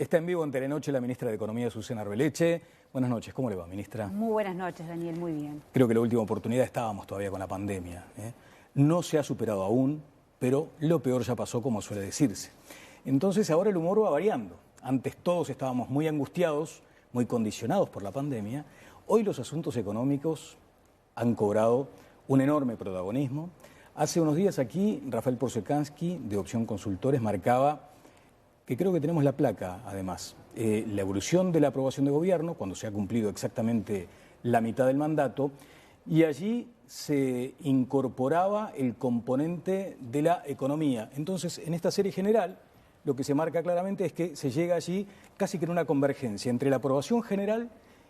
Está en vivo en Telenoche la ministra de Economía, Susana Arbeleche. Buenas noches, ¿cómo le va, ministra? Muy buenas noches, Daniel, muy bien. Creo que la última oportunidad estábamos todavía con la pandemia. No se ha superado aún, pero lo peor ya pasó, como suele decirse. Entonces ahora el humor va variando. Antes todos estábamos muy angustiados, muy condicionados por la pandemia. Hoy los asuntos económicos han cobrado un enorme protagonismo. Hace unos días aquí, Rafael Porsekansky, de Opción Consultores, marcaba que creo que tenemos la placa, además, la evolución de la aprobación de gobierno, cuando se ha cumplido exactamente la mitad del mandato, y allí se incorporaba el componente de la economía. Entonces, en esta serie general, lo que se marca claramente es que se llega allí casi que en una convergencia entre la aprobación general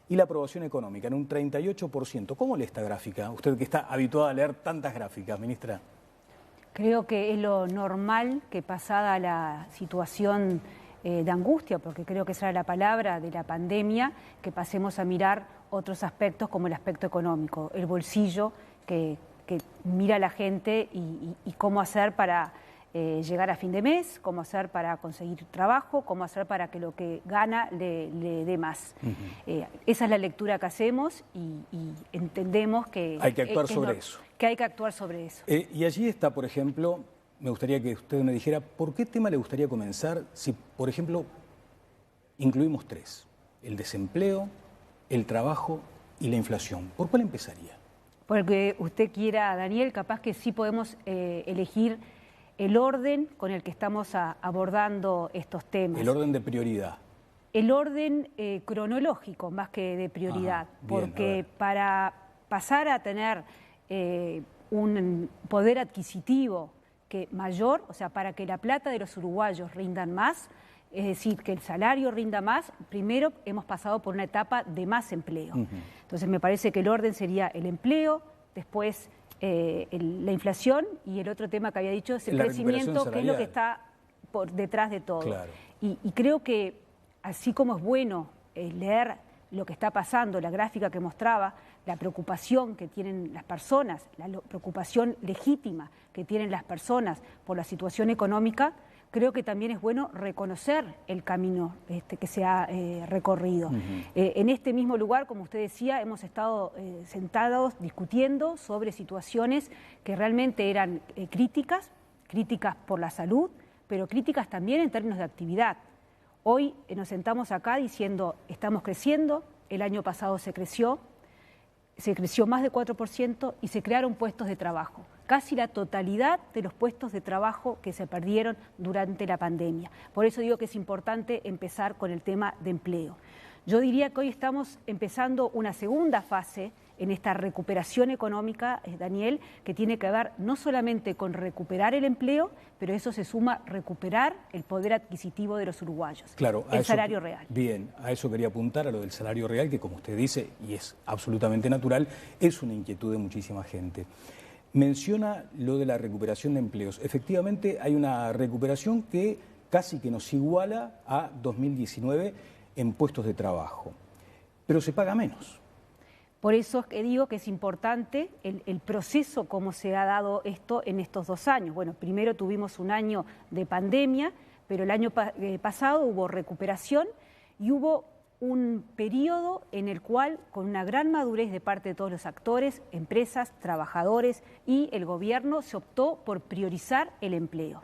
y la aprobación económica, en un 38%. ¿Cómo lee esta gráfica? Usted que está habituada a leer tantas gráficas, ministra. Creo que es lo normal que pasada la situación de angustia, porque creo que esa era la palabra de la pandemia, que pasemos a mirar otros aspectos como el aspecto económico, el bolsillo que mira la gente y cómo hacer para llegar a fin de mes, cómo hacer para conseguir trabajo, cómo hacer para que lo que gana le dé más. Esa es la lectura que hacemos y entendemos que hay que actuar sobre eso. Que hay que actuar sobre eso. Y allí está, por ejemplo, me gustaría que usted me dijera, ¿por qué tema le gustaría comenzar si, por ejemplo, incluimos tres? El desempleo, el trabajo y la inflación. ¿Por cuál empezaría? Porque usted quiera, Daniel, capaz que sí podemos elegir el orden con el que estamos abordando estos temas. El orden de prioridad. El orden cronológico más que de prioridad, porque para pasar a tener un poder adquisitivo que mayor, o sea, para que la plata de los uruguayos rindan más, es decir, que el salario rinda más, primero hemos pasado por una etapa de más empleo. Entonces me parece que el orden sería el empleo, después la inflación y el otro tema que había dicho es el crecimiento, que es lo que está por detrás de todo. Claro. Y creo que así como es bueno leer lo que está pasando, la gráfica que mostraba, la preocupación que tienen las personas, la preocupación legítima que tienen las personas por la situación económica, creo que también es bueno reconocer el camino que se ha recorrido. En este mismo lugar, como usted decía, hemos estado sentados discutiendo sobre situaciones que realmente eran críticas por la salud, pero críticas también en términos de actividad. Hoy nos sentamos acá diciendo, estamos creciendo, el año pasado se creció más de 4% y se crearon puestos de trabajo. Casi la totalidad de los puestos de trabajo que se perdieron durante la pandemia. Por eso digo que es importante empezar con el tema de empleo. Yo diría que hoy estamos empezando una segunda fase en esta recuperación económica, Daniel, que tiene que ver no solamente con recuperar el empleo, pero eso se suma recuperar el poder adquisitivo de los uruguayos, claro, el salario real. Bien, a eso quería apuntar, a lo del salario real, que como usted dice, y es absolutamente natural, es una inquietud de muchísima gente. Menciona lo de la recuperación de empleos. Efectivamente, hay una recuperación que casi que nos iguala a 2019 en puestos de trabajo, pero se paga menos. Por eso es que digo que es importante el proceso, cómo se ha dado esto en estos 2 años. Bueno, primero tuvimos un año de pandemia, pero el año pasado hubo recuperación y hubo un periodo en el cual, con una gran madurez de parte de todos los actores, empresas, trabajadores y el gobierno, se optó por priorizar el empleo.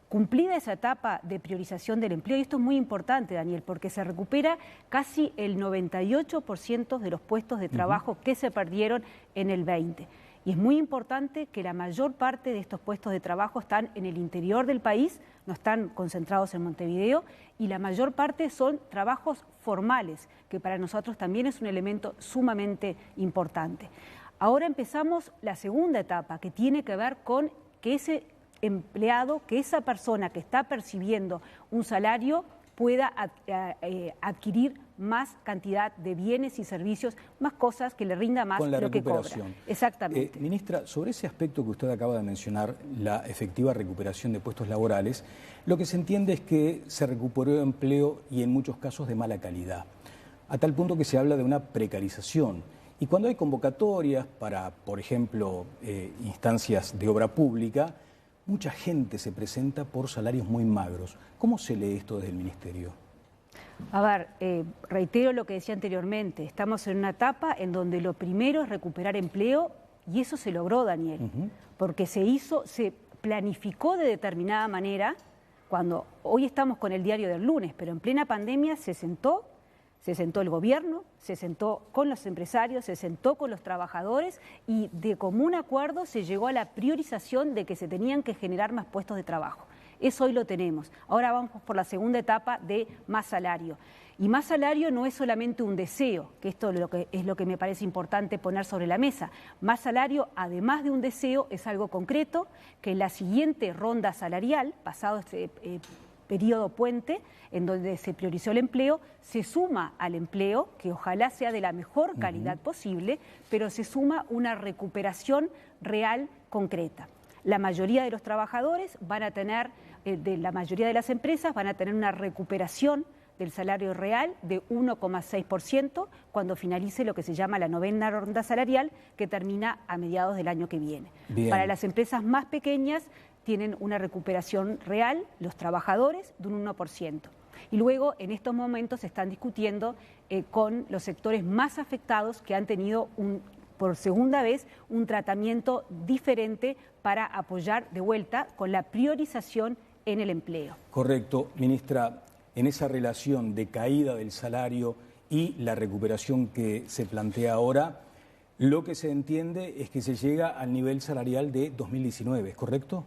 Cumplida esa etapa de priorización del empleo, y esto es muy importante, Daniel, porque se recupera casi el 98% de los puestos de trabajo que se perdieron en el 20. Y es muy importante que la mayor parte de estos puestos de trabajo están en el interior del país, no están concentrados en Montevideo, y la mayor parte son trabajos formales, que para nosotros también es un elemento sumamente importante. Ahora empezamos la segunda etapa, que tiene que ver con que ese empleado, que esa persona que está percibiendo un salario pueda adquirir más cantidad de bienes y servicios, más cosas que le rinda más con la lo que cobra. Exactamente. Ministra, sobre ese aspecto que usted acaba de mencionar, la efectiva recuperación de puestos laborales, lo que se entiende es que se recuperó empleo y en muchos casos de mala calidad, a tal punto que se habla de una precarización. Y cuando hay convocatorias para, por ejemplo, instancias de obra pública, mucha gente se presenta por salarios muy magros. ¿Cómo se lee esto desde el Ministerio? A ver, reitero lo que decía anteriormente, estamos en una etapa en donde lo primero es recuperar empleo y eso se logró, Daniel, porque se planificó de determinada manera. Cuando hoy estamos con el diario del lunes, pero en plena pandemia se sentó el gobierno, se sentó con los empresarios, se sentó con los trabajadores y de común acuerdo se llegó a la priorización de que se tenían que generar más puestos de trabajo. Eso hoy lo tenemos. Ahora vamos por la segunda etapa de más salario. Y más salario no es solamente un deseo, que esto es lo que me parece importante poner sobre la mesa. Más salario, además de un deseo, es algo concreto, que en la siguiente ronda salarial, pasado este periodo puente, en donde se priorizó el empleo, se suma al empleo, que ojalá sea de la mejor calidad posible, pero se suma una recuperación real concreta. La mayoría de los trabajadores van a tener, de la mayoría de las empresas, van a tener una recuperación del salario real de 1,6% cuando finalice lo que se llama la novena ronda salarial, que termina a mediados del año que viene. Bien. Para las empresas más pequeñas tienen una recuperación real, los trabajadores, de un 1%. Y luego, en estos momentos, se están discutiendo con los sectores más afectados que han tenido por segunda vez un tratamiento diferente para apoyar de vuelta con la priorización en el empleo. Correcto, ministra. En esa relación de caída del salario y la recuperación que se plantea ahora, lo que se entiende es que se llega al nivel salarial de 2019, ¿es correcto?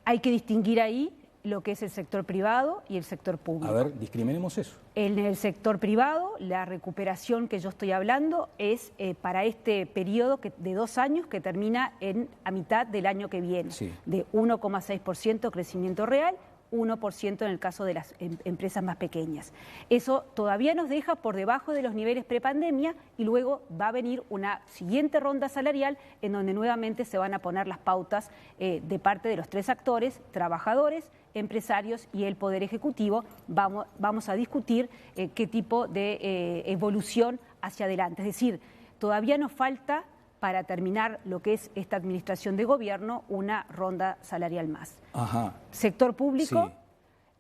Hay que distinguir ahí lo que es el sector privado y el sector público. A ver, discriminemos eso. En el sector privado, la recuperación que yo estoy hablando es para este periodo de 2 años que termina a mitad del año que viene, sí, de 1,6% crecimiento real, 1% en el caso de las empresas más pequeñas. Eso todavía nos deja por debajo de los niveles prepandemia y luego va a venir una siguiente ronda salarial en donde nuevamente se van a poner las pautas de parte de los 3 actores, trabajadores, empresarios y el Poder Ejecutivo. Vamos a discutir qué tipo de evolución hacia adelante. Es decir, todavía nos falta, para terminar lo que es esta administración de gobierno, una ronda salarial más. Ajá. Sector público, sí,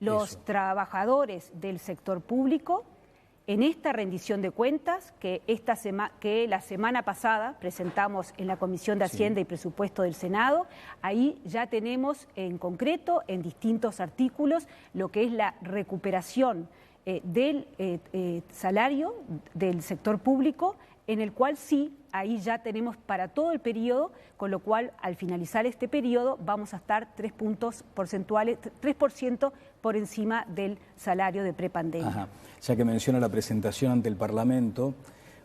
los trabajadores del sector público, en esta rendición de cuentas que la semana pasada presentamos en la Comisión de Hacienda y Presupuesto del Senado, ahí ya tenemos en concreto, en distintos artículos, lo que es la recuperación del salario del sector público, en el cual sí, ahí ya tenemos para todo el periodo, con lo cual al finalizar este periodo vamos a estar 3 puntos porcentuales, 3% por encima del salario de prepandemia. Ajá. Ya que menciona la presentación ante el Parlamento,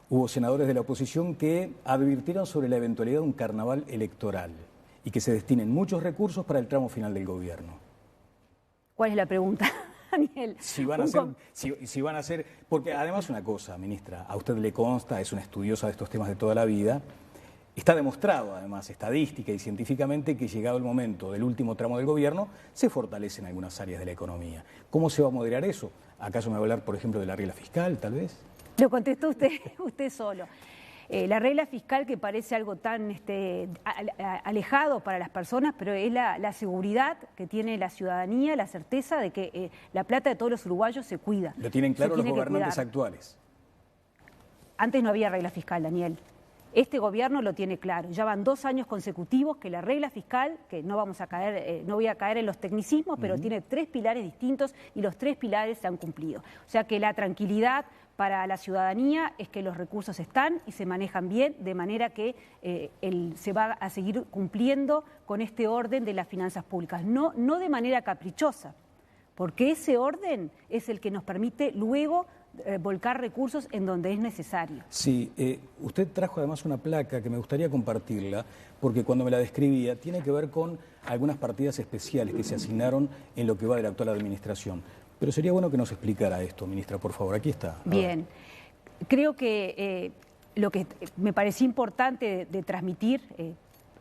hubo senadores de la oposición que advirtieron sobre la eventualidad de un carnaval electoral y que se destinen muchos recursos para el tramo final del gobierno. ¿Cuál es la pregunta, Daniel? Si van a ser, porque además una cosa, ministra, a usted le consta, es una estudiosa de estos temas de toda la vida, está demostrado además estadística y científicamente que llegado el momento del último tramo del gobierno se fortalecen algunas áreas de la economía. ¿Cómo se va a moderar eso? ¿Acaso me va a hablar, por ejemplo, de la regla fiscal, tal vez? Lo contestó usted solo. La regla fiscal, que parece algo tan alejado para las personas, pero es la seguridad que tiene la ciudadanía, la certeza de que la plata de todos los uruguayos se cuida. ¿Lo tienen claro los gobernantes actuales? Antes no había regla fiscal, Daniel. Este gobierno lo tiene claro. Ya van 2 años consecutivos que la regla fiscal, que no voy a caer en los tecnicismos, pero tiene 3 pilares distintos y los 3 pilares se han cumplido. O sea que la tranquilidad para la ciudadanía es que los recursos están y se manejan bien, de manera que se va a seguir cumpliendo con este orden de las finanzas públicas, no de manera caprichosa, porque ese orden es el que nos permite luego volcar recursos en donde es necesario. Sí, usted trajo además una placa que me gustaría compartirla, porque cuando me la describía tiene que ver con algunas partidas especiales que se asignaron en lo que va de la actual administración. Pero sería bueno que nos explicara esto, ministra, por favor. Aquí está. Bien. Creo que lo que me pareció importante de transmitir,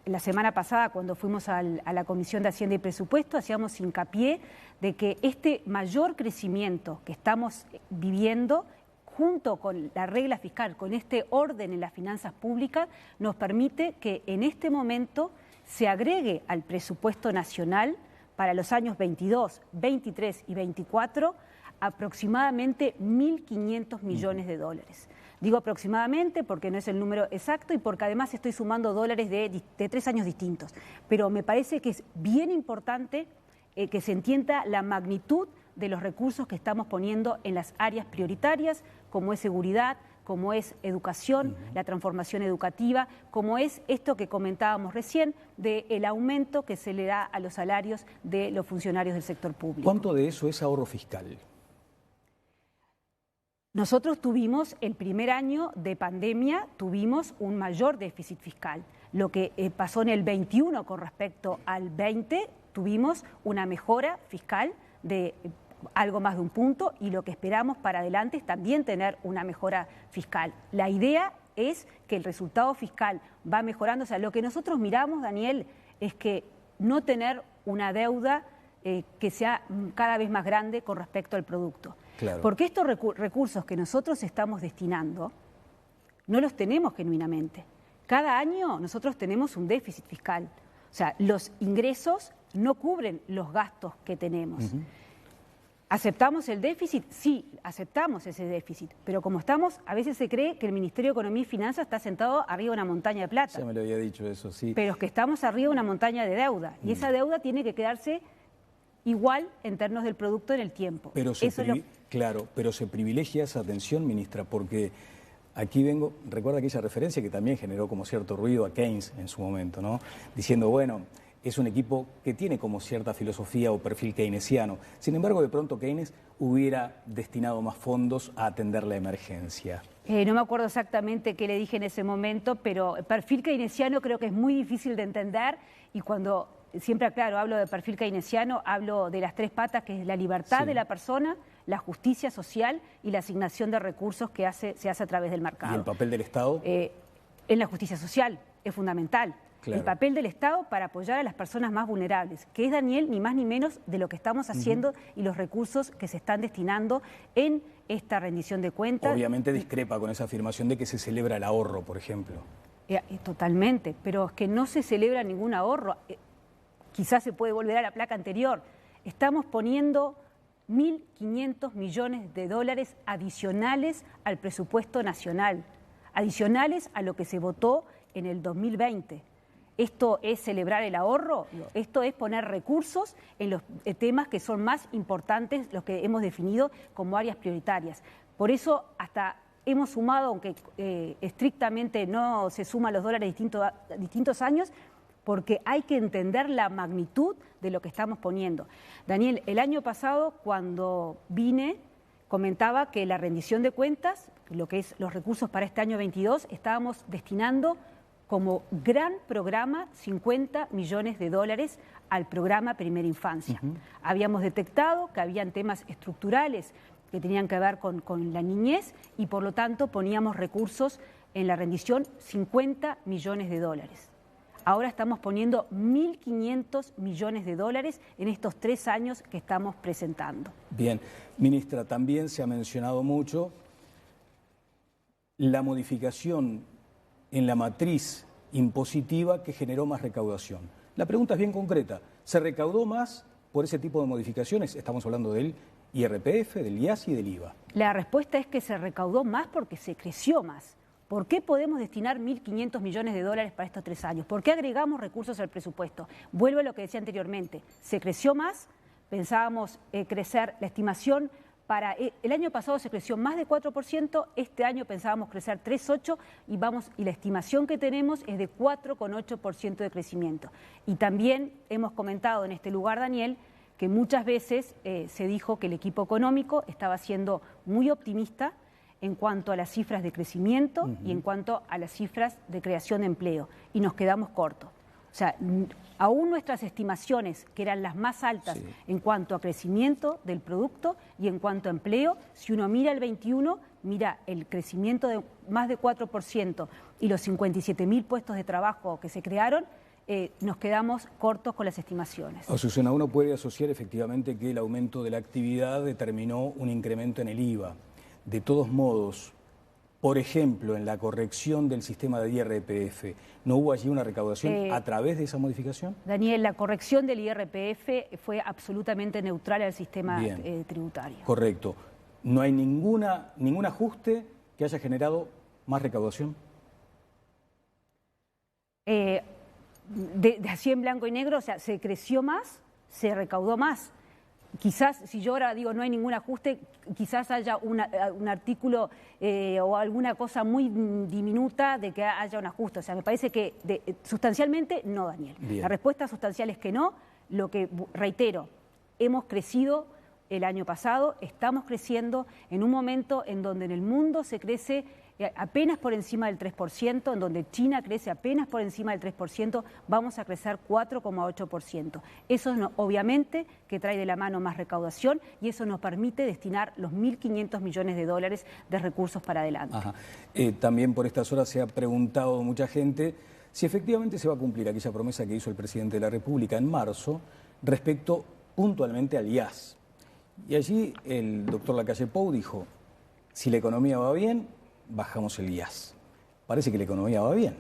la semana pasada cuando fuimos a la Comisión de Hacienda y Presupuesto, hacíamos hincapié de que este mayor crecimiento que estamos viviendo, junto con la regla fiscal, con este orden en las finanzas públicas, nos permite que en este momento se agregue al presupuesto nacional para los años 22, 23 y 24 aproximadamente 1.500 millones de dólares. Digo aproximadamente porque no es el número exacto y porque además estoy sumando dólares de 3 años distintos. Pero me parece que es bien importante que se entienda la magnitud de los recursos que estamos poniendo en las áreas prioritarias, como es seguridad, como es educación, la transformación educativa, como es esto que comentábamos recién, del aumento que se le da a los salarios de los funcionarios del sector público. ¿Cuánto de eso es ahorro fiscal? Nosotros tuvimos, el primer año de pandemia, tuvimos un mayor déficit fiscal. Lo que pasó en el 21 con respecto al 20, tuvimos una mejora fiscal de algo más de 1 punto y lo que esperamos para adelante es también tener una mejora fiscal. La idea es que el resultado fiscal va mejorando. O sea, lo que nosotros miramos, Daniel, es que no tener una deuda que sea cada vez más grande con respecto al producto. Claro. Porque estos recursos que nosotros estamos destinando no los tenemos genuinamente. Cada año nosotros tenemos un déficit fiscal. O sea, los ingresos no cubren los gastos que tenemos. ¿Aceptamos el déficit? Sí, aceptamos ese déficit, pero como estamos, a veces se cree que el Ministerio de Economía y Finanzas está sentado arriba de una montaña de plata. Ya me lo había dicho eso, sí. Pero es que estamos arriba de una montaña de deuda, y esa deuda tiene que quedarse igual en términos del producto en el tiempo. Pero claro, pero se privilegia esa atención, ministra, porque aquí vengo, recuerda aquella referencia que también generó como cierto ruido a Keynes en su momento, ¿no? Diciendo, bueno, es un equipo que tiene como cierta filosofía o perfil keynesiano. Sin embargo, de pronto Keynes hubiera destinado más fondos a atender la emergencia. No me acuerdo exactamente qué le dije en ese momento, pero el perfil keynesiano creo que es muy difícil de entender y cuando siempre aclaro, hablo de perfil keynesiano, hablo de las 3 patas, que es la libertad de la persona, la justicia social y la asignación de recursos que se hace a través del mercado. ¿Y el papel del Estado? En la justicia social es fundamental. Claro. El papel del Estado para apoyar a las personas más vulnerables, que es, Daniel, ni más ni menos de lo que estamos haciendo y los recursos que se están destinando en esta rendición de cuentas. Obviamente discrepa con esa afirmación de que se celebra el ahorro, por ejemplo. Totalmente, pero es que no se celebra ningún ahorro. Quizás se puede volver a la placa anterior. Estamos poniendo 1.500 millones de dólares adicionales al presupuesto nacional, adicionales a lo que se votó en el 2020. ¿Esto es celebrar el ahorro? Esto es poner recursos en los temas que son más importantes, los que hemos definido como áreas prioritarias. Por eso hasta hemos sumado, aunque estrictamente no se suman los dólares distintos años, porque hay que entender la magnitud de lo que estamos poniendo. Daniel, el año pasado cuando vine comentaba que la rendición de cuentas, lo que es los recursos para este año 22, estábamos destinando como gran programa 50 millones de dólares al programa Primera Infancia. Habíamos detectado que habían temas estructurales que tenían que ver con la niñez y por lo tanto poníamos recursos en la rendición 50 millones de dólares. Ahora estamos poniendo 1.500 millones de dólares en estos 3 años que estamos presentando. Bien, ministra, también se ha mencionado mucho la modificación en la matriz impositiva que generó más recaudación. La pregunta es bien concreta. ¿Se recaudó más por ese tipo de modificaciones? Estamos hablando del IRPF, del IAS y del IVA. La respuesta es que se recaudó más porque se creció más. ¿Por qué podemos destinar 1.500 millones de dólares para estos 3 años? ¿Por qué agregamos recursos al presupuesto? Vuelvo a lo que decía anteriormente. Se creció más, pensábamos crecer la estimación. El año pasado se creció más de 4%, este año pensábamos crecer 3,8% y la estimación que tenemos es de 4,8% de crecimiento. Y también hemos comentado en este lugar, Daniel, que muchas veces se dijo que el equipo económico estaba siendo muy optimista en cuanto a las cifras de crecimiento y en cuanto a las cifras de creación de empleo, y nos quedamos cortos. O sea, aún nuestras estimaciones, que eran las más altas en cuanto a crecimiento del producto y en cuanto a empleo, si uno mira el 21, mira el crecimiento de más de 4% y los 57.000 puestos de trabajo que se crearon, nos quedamos cortos con las estimaciones. Azucena, uno puede asociar efectivamente que el aumento de la actividad determinó un incremento en el IVA. De todos modos, Por ejemplo, en la corrección del sistema de IRPF, ¿no hubo allí una recaudación a través de esa modificación? Daniel, la corrección del IRPF fue absolutamente neutral al sistema tributario. Correcto. ¿No hay ningún ajuste que haya generado más recaudación? Así en blanco y negro, o sea, se creció más, se recaudó más. Quizás, si yo ahora digo no hay ningún ajuste, quizás haya un artículo o alguna cosa muy diminuta de que haya un ajuste. O sea, me parece que sustancialmente no, Daniel. Bien. La respuesta sustancial es que no. Lo que, reitero, hemos crecido el año pasado, estamos creciendo en un momento en donde en el mundo se crece apenas por encima del 3%, en donde China crece apenas por encima del 3%, vamos a crecer 4,8%. Eso obviamente que trae de la mano más recaudación y eso nos permite destinar los 1.500 millones de dólares de recursos para adelante. Ajá. También por estas horas se ha preguntado mucha gente si efectivamente se va a cumplir aquella promesa que hizo el presidente de la República en marzo respecto puntualmente al IAS. Y allí el doctor Lacalle Pou dijo, si la economía va bien, bajamos el IAS. Parece que la economía va bien.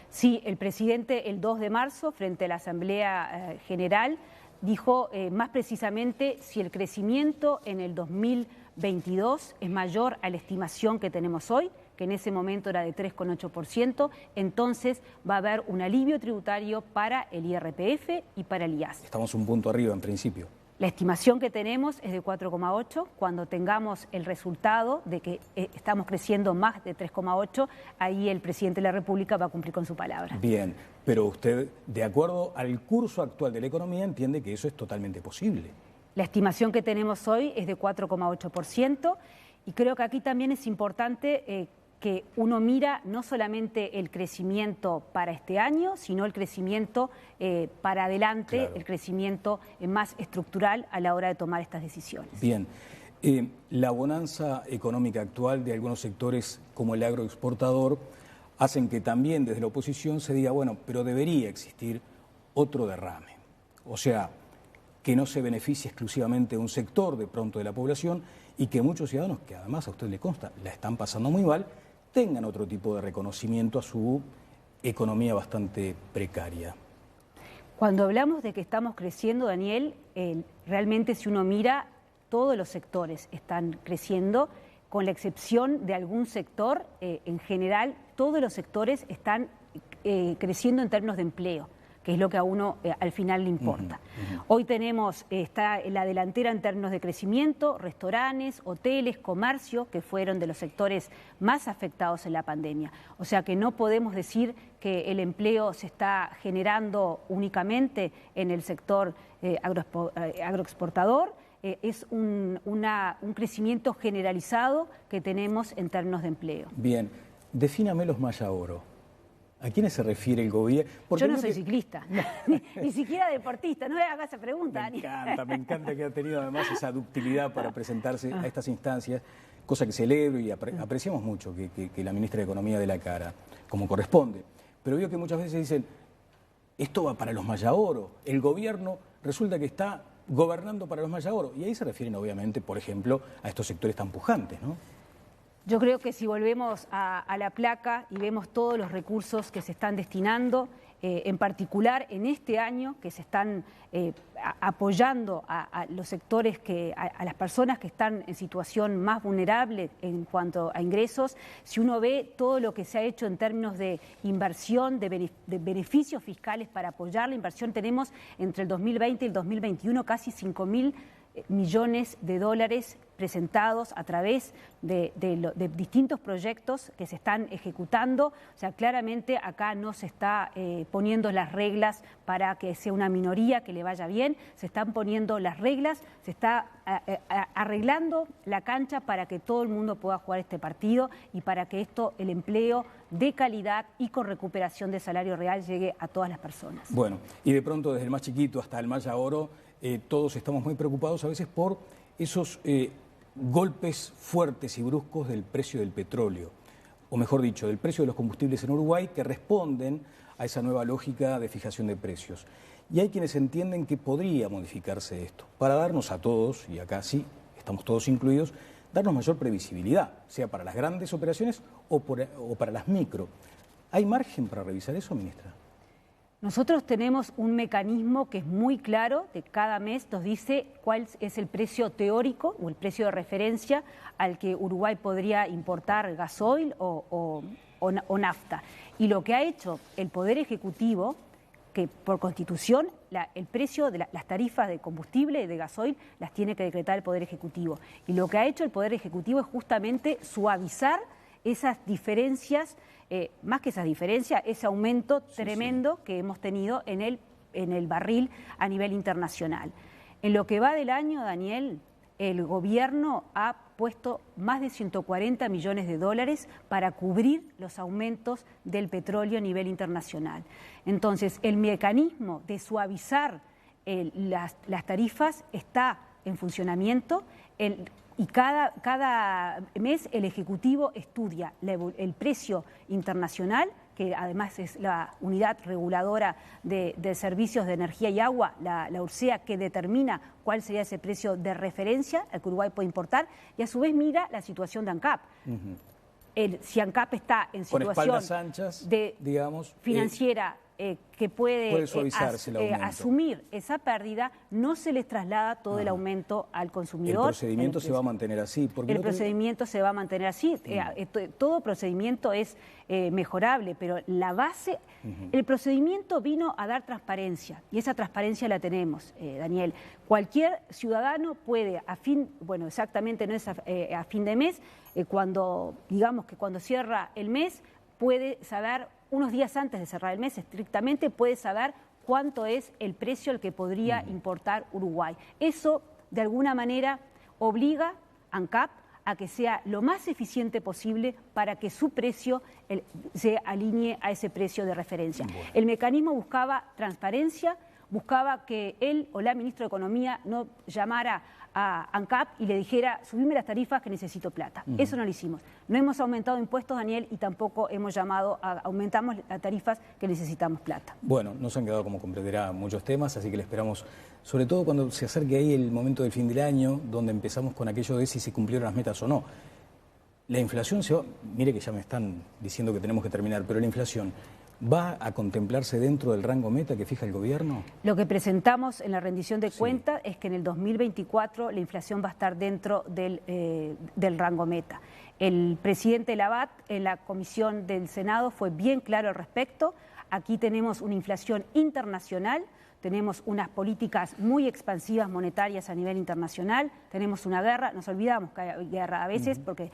Sí, el presidente el 2 de marzo, frente a la Asamblea General, dijo más precisamente si el crecimiento en el 2022 es mayor a la estimación que tenemos hoy, que en ese momento era de 3,8%, entonces va a haber un alivio tributario para el IRPF y para el IAS. Estamos un punto arriba en principio. La estimación que tenemos es de 4,8. Cuando tengamos el resultado de que estamos creciendo más de 3,8, ahí el presidente de la República va a cumplir con su palabra. Bien, pero usted, de acuerdo al curso actual de la economía, entiende que eso es totalmente posible. La estimación que tenemos hoy es de 4,8% y creo que aquí también es importante que uno mira no solamente el crecimiento para este año, sino el crecimiento para adelante, claro, el crecimiento más estructural a la hora de tomar estas decisiones. Bien, la bonanza económica actual de algunos sectores como el agroexportador hacen que también desde la oposición se diga, bueno, pero debería existir otro derrame. O sea, que no se beneficie exclusivamente un sector de pronto de la población y que muchos ciudadanos, que además a usted le consta, la están pasando muy mal, tengan otro tipo de reconocimiento a su economía bastante precaria. Cuando hablamos de que estamos creciendo, Daniel, realmente si uno mira, todos los sectores están creciendo, con la excepción de algún sector, en general, todos los sectores están creciendo en términos de empleo, que es lo que a uno al final le importa. Hoy tenemos, está en la delantera en términos de crecimiento, restaurantes, hoteles, comercio, que fueron de los sectores más afectados en la pandemia. O sea que no podemos decir que el empleo se está generando únicamente en el sector agroexportador, es un crecimiento generalizado que tenemos en términos de empleo. Bien, defíname los Maya Oro. ¿A quiénes se refiere el gobierno? Porque yo no soy ciclista, ni siquiera deportista, no me hagas esa pregunta. Me encanta que ha tenido además esa ductilidad para presentarse a estas instancias, cosa que celebro y apreciamos mucho que la ministra de Economía dé la cara, como corresponde. Pero veo que muchas veces dicen, esto va para los Maya Oro, el gobierno resulta que está gobernando para los Maya Oro, y ahí se refieren obviamente, por ejemplo, a estos sectores tan pujantes, ¿no? Yo creo que si volvemos a la placa y vemos todos los recursos que se están destinando, en particular en este año que se están apoyando a los sectores, a las personas que están en situación más vulnerable en cuanto a ingresos, si uno ve todo lo que se ha hecho en términos de inversión, de beneficios fiscales para apoyar la inversión, tenemos entre el 2020 y el 2021 casi 5.000 millones de dólares presentados a través de distintos proyectos que se están ejecutando. O sea, claramente acá no se está poniendo las reglas para que sea una minoría que le vaya bien, se están poniendo las reglas, se está arreglando la cancha para que todo el mundo pueda jugar este partido y para que el empleo de calidad y con recuperación de salario real llegue a todas las personas. Bueno, y de pronto desde el más chiquito hasta el Maya Oro, todos estamos muy preocupados a veces por esos golpes fuertes y bruscos del precio del petróleo, o mejor dicho, del precio de los combustibles en Uruguay, que responden a esa nueva lógica de fijación de precios. Y hay quienes entienden que podría modificarse esto, para darnos a todos, y acá sí, estamos todos incluidos, darnos mayor previsibilidad, sea para las grandes operaciones o para las micro. ¿Hay margen para revisar eso, ministra? Nosotros tenemos un mecanismo que es muy claro, de cada mes nos dice cuál es el precio teórico o el precio de referencia al que Uruguay podría importar gasoil o nafta. Y lo que ha hecho el Poder Ejecutivo, que por Constitución el precio de las tarifas de combustible y de gasoil las tiene que decretar el Poder Ejecutivo. Y lo que ha hecho el Poder Ejecutivo es justamente suavizar esas diferencias, más que esas diferencias, ese aumento tremendo que hemos tenido en el barril a nivel internacional. En lo que va del año, Daniel, el gobierno ha puesto más de 140 millones de dólares para cubrir los aumentos del petróleo a nivel internacional. Entonces, el mecanismo de suavizar las tarifas está en funcionamiento. Y cada mes el Ejecutivo estudia el precio internacional, que además es la unidad reguladora de servicios de energía y agua, la URSEA, que determina cuál sería ese precio de referencia al que Uruguay puede importar, y a su vez mira la situación de ANCAP. Si ANCAP está en situación con espaldas anchas, digamos, financiera, que puede suavizarse el aumento. Asumir esa pérdida, no se les traslada todo el aumento al consumidor. El procedimiento se va a mantener así. El procedimiento se va a mantener así. Todo procedimiento es mejorable, pero la base, el procedimiento vino a dar transparencia, y esa transparencia la tenemos, Daniel. Cualquier ciudadano puede, exactamente no es a fin de mes, cuando cierra el mes, puede saber, unos días antes de cerrar el mes, estrictamente, puede saber cuánto es el precio al que podría importar Uruguay. Eso, de alguna manera, obliga a ANCAP a que sea lo más eficiente posible para que su precio se alinee a ese precio de referencia. Bueno. El mecanismo buscaba transparencia, buscaba que él o la ministra de Economía no llamara a ANCAP y le dijera, subime las tarifas que necesito plata. Eso no lo hicimos. No hemos aumentado impuestos, Daniel, y tampoco hemos llamado aumentamos las tarifas que necesitamos plata. Bueno, nos han quedado, como comprenderá, muchos temas, así que le esperamos, sobre todo cuando se acerque ahí el momento del fin del año, donde empezamos con aquello de si se cumplieron las metas o no. La inflación se va, mire que ya me están diciendo que tenemos que terminar, pero la inflación ¿va a contemplarse dentro del rango meta que fija el gobierno? Lo que presentamos en la rendición de cuentas es que en el 2024 la inflación va a estar dentro del rango meta. El presidente Labat en la comisión del Senado fue bien claro al respecto. Aquí tenemos una inflación internacional, tenemos unas políticas muy expansivas monetarias a nivel internacional, tenemos una guerra, nos olvidamos que hay guerra a veces porque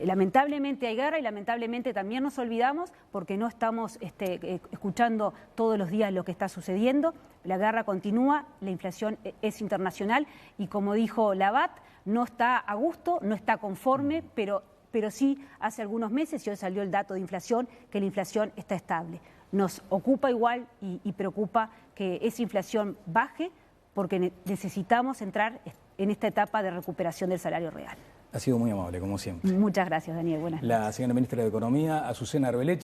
lamentablemente hay guerra, y lamentablemente también nos olvidamos porque no estamos escuchando todos los días lo que está sucediendo. La guerra continúa, la inflación es internacional y, como dijo Labat, no está a gusto, no está conforme, pero sí hace algunos meses, y hoy salió el dato de inflación, que la inflación está estable. Nos ocupa igual y preocupa que esa inflación baje, porque necesitamos entrar en esta etapa de recuperación del salario real. Ha sido muy amable, como siempre. Muchas gracias, Daniel. Buenas noches. La señora ministra de Economía, Azucena Arbeláez.